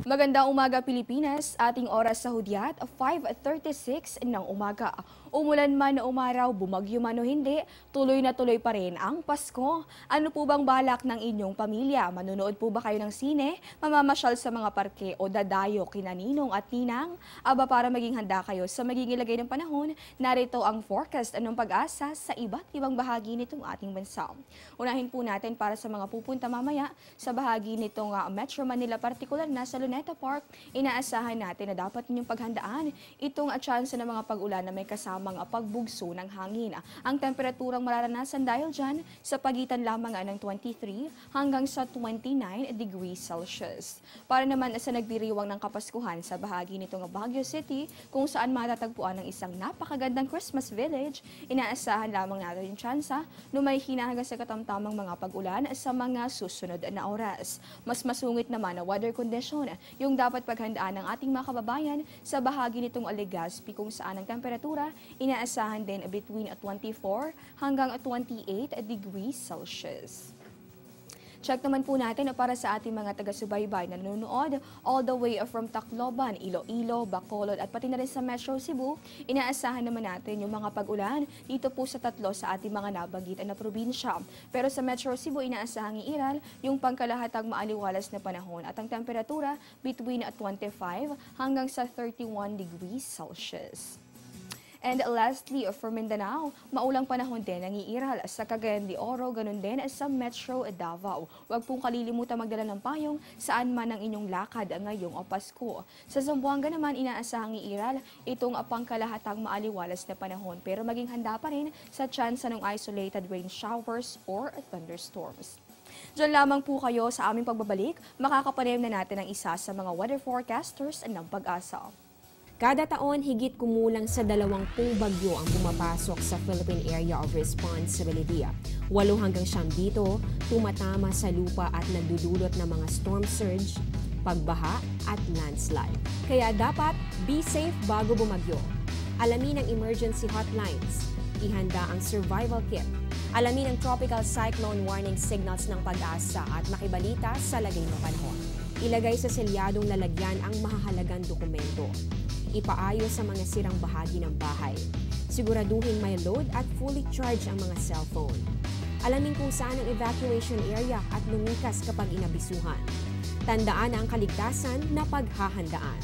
Magandang umaga Pilipinas, ating oras sa hudyat, 5:36 ng umaga. Umulan man o umaraw, bumagyo man o hindi, tuloy na tuloy pa rin ang Pasko. Ano po bang balak ng inyong pamilya? Manonood po ba kayo ng sine? Mamamasyal sa mga parke o dadayo kina ninong at ninang? Aba, para maging handa kayo sa magiging lagay ng panahon, narito ang forecast ng Pag-asa sa iba't ibang bahagi nitong ating bansa. Unahin po natin para sa mga pupunta mamaya sa bahagi nitong Metro Manila, partikular na sa Luneta Park. Inaasahan natin na dapat ninyong paghandaan itong tsansa ng mga pag-ulan na may kasamang pagbugso ng hangin. Ang temperaturang mararanasan dahil dyan sa pagitan lamang ng 23 hanggang sa 29 degrees Celsius. Para naman sa nagdiriwang ng Kapaskuhan sa bahagi nitong Baguio City, kung saan matatagpuan ng isang napakagandang Christmas village, inaasahan lamang natin yung tsansa na may hinahagas sa katamtamang mga pag-ulan sa mga susunod na oras. Mas masungit naman na weather condition yung dapat paghandaan ng ating mga kababayan sa bahagi nitong Legazpi, kung saan ang temperatura inaasahan din between 24 hanggang 28 degrees Celsius. Check naman po natin para sa ating mga taga-subaybay na nanonood all the way from Tacloban, Iloilo, Bacolod at pati na rin sa Metro Cebu. Inaasahan naman natin yung mga pag-ulan dito po sa tatlo sa ating mga nabanggit na probinsya. Pero sa Metro Cebu, inaasahang iiral yung pangkalahatang maaliwalas na panahon at ang temperatura between 25 hanggang sa 31 degrees Celsius. And lastly, for Mindanao, maulang panahon din ang iiral sa Cagayan de Oro, ganun din sa Metro Davao. Huwag pong kalilimutan magdala ng payong saan man ang inyong lakad ngayong Pasko. Sa Zamboanga naman, inaasahang iiral itong pangkalahatang maaliwalas na panahon, pero maging handa pa rin sa tsansa ng isolated rain showers or thunderstorms. Diyan lamang po kayo sa aming pagbabalik, makakapanem na natin ang isa sa mga weather forecasters ng Pag-asa. Kada taon, higit kumulang sa 20 bagyo ang pumapasok sa Philippine Area of Responsibility. 8 hanggang 9 dito, tumatama sa lupa at nagdudulot ng mga storm surge, pagbaha at landslide. Kaya dapat be safe bago bumagyo. Alamin ang emergency hotlines. Ihanda ang survival kit. Alamin ang tropical cyclone warning signals ng Pag-asa at makibalita sa lagay ng panahon. Ilagay sa selyadong lalagyan ang mahahalagang dokumento. Ipaayos sa mga sirang bahagi ng bahay. Siguraduhin may load at fully charged ang mga cellphone. Alamin kung saan ang evacuation area at lumikas kapag inabisuhan. Tandaan ang kaligtasan na paghahandaan.